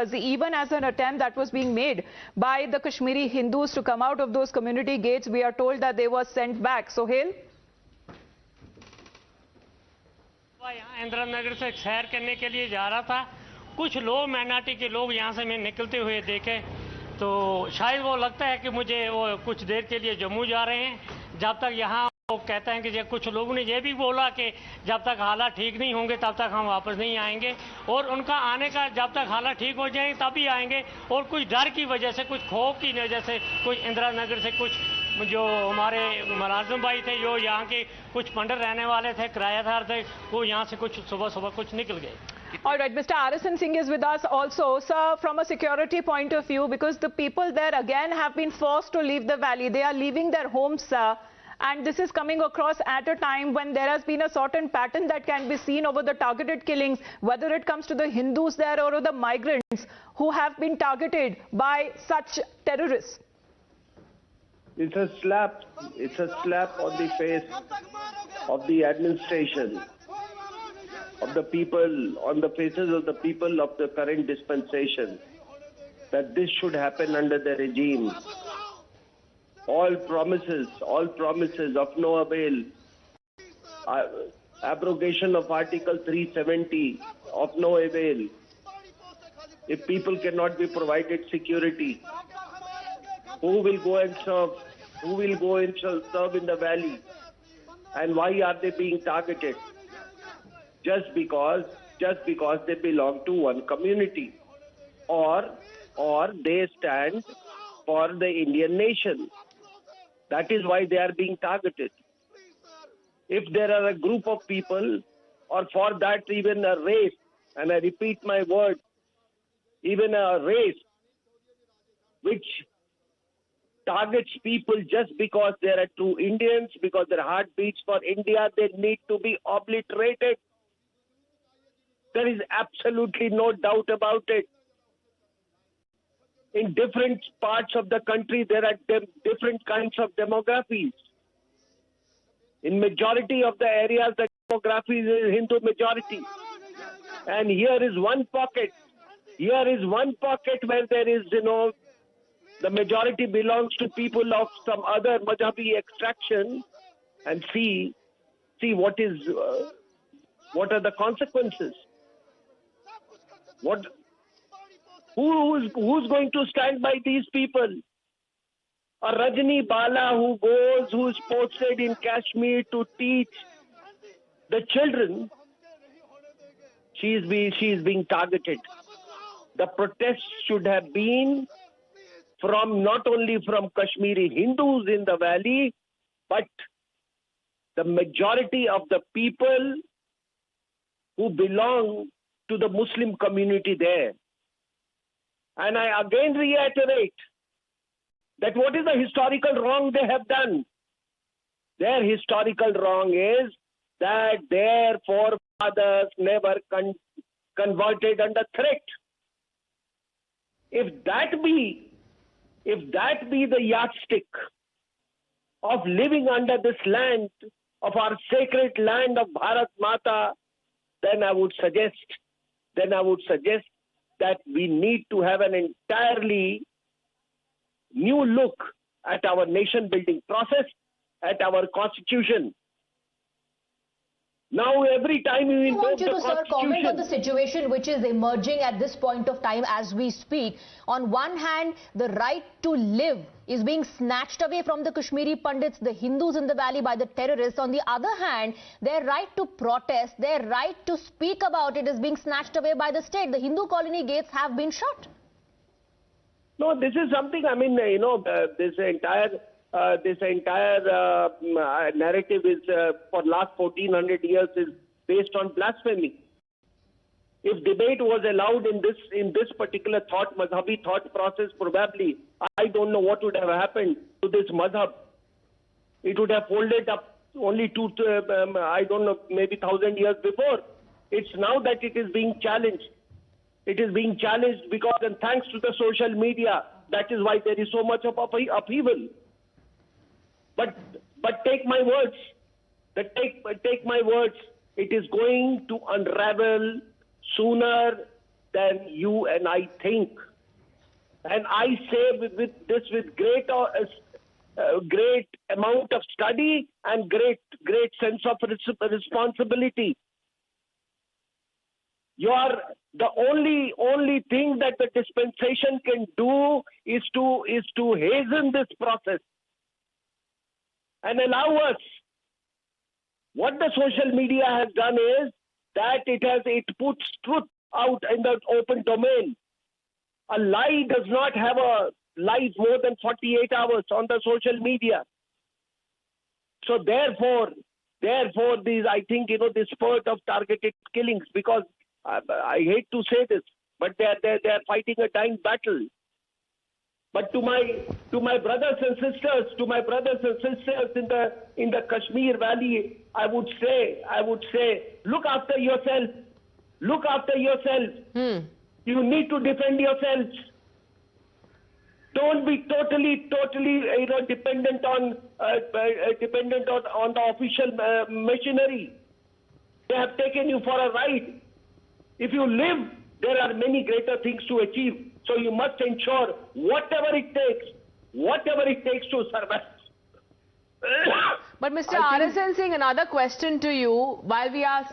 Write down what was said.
years, even as an attempt that was being made by the Kashmiri Hindus to come out of those community gates, we are told that they were sent back. Sohail? यहाँ इंदिरा नगर से सैर करने के लिए जा रहा था, कुछ लोग माइनॉरिटी के लोग यहाँ से मैं निकलते हुए देखे, तो शायद वो लगता है कि मुझे वो कुछ देर के लिए जम्मू जा रहे हैं। जब तक यहाँ वो कहते हैं कि कुछ लोगों ने ये भी बोला कि जब तक हालात ठीक नहीं होंगे तब तक हम वापस नहीं आएंगे, और उनका आने का जब तक हालात ठीक हो जाएंगे तभी आएंगे, और कुछ डर की वजह से, कुछ खौफ की वजह से, कुछ इंदिरा नगर से कुछ जो हमारे मुलाजिम भाई थे, जो यहाँ के कुछ पंडित रहने वाले थे, किराएदार थे, वो यहाँ से कुछ सुबह कुछ निकल गए। All right, Mr. Arasan Singh is with us also. Sir, from a security point of view, because the people there again have been forced to leave the valley. They are leaving their homes, sir. And this is coming across at a time when there has been a certain pattern that can be seen over the targeted killings, whether it comes to the Hindus there or the migrants who have been targeted by such terrorists. It's a slap on the face of the administration, of the people, on the faces of the people of the current dispensation, that this should happen under the regime. All promises of no avail. Abrogation of Article 370 of no avail. If people cannot be provided security, who will go and serve? Who will go and serve in the valley? And why are they being targeted? Just because they belong to one community, or they stand for the Indian nation. That is why they are being targeted. If there are a group of people, or for that even a race, and I repeat my word, even a race which targets people just because they are true Indians, because their heart beats for India, they need to be obliterated. There is absolutely no doubt about it. In different parts of the country, there are different kinds of demographies. In majority of the areas, the demography is Hindu majority. And here is one pocket. Here is one pocket where there is, the majority belongs to people of some other Madhabi extraction. And see what are the consequences. Who's going to stand by these people? A Rajni Bala who is posted in Kashmir to teach the children, she is being targeted. The protests should have been not only from Kashmiri Hindus in the valley, but the majority of the people who belong to the Muslim community there. And I again reiterate that what is the historical wrong they have done? Their historical wrong is that their forefathers never converted under threat. If that be the yardstick of living under this land, of our sacred land of Bharat Mata, then I would suggest that we need to have an entirely new look at our nation building process, at our constitution. Now every time we invoke the constitution... I want you to, sir, comment on the situation which is emerging at this point of time as we speak. On one hand, the right to live is being snatched away from the Kashmiri Pandits, the Hindus in the valley, by the terrorists. On the other hand, their right to protest, their right to speak about it is being snatched away by the state. The Hindu colony gates have been shut. No, this is something, this entire narrative is for last 1400 years is based on blasphemy. If debate was allowed in this particular madhabi thought process, probably I don't know what would have happened to this madhab. It would have folded up only I don't know, maybe 1,000 years before. It's now that it is being challenged. It is being challenged because, and thanks to the social media, that is why there is so much of upheaval. But take my words. Take my words. It is going to unravel sooner than you and I think. And I say with great amount of study and great sense of responsibility. The only thing that the dispensation can do is to hasten this process and allow us. What the social media has done is that it puts truth out in the open domain. A lie does not have a life more than 48 hours on the social media. So therefore, these, I think, this spurt of targeted killings, because I hate to say this, but they are fighting a dying battle. But to my brothers and sisters, in the Kashmir Valley, I would say, look after yourself. Look after yourself. You need to defend yourselves. Don't be totally, dependent on the official machinery. They have taken you for a ride. If you live, there are many greater things to achieve. So you must ensure whatever it takes to survive. But Mr. RSN Singh, another question to you. While we are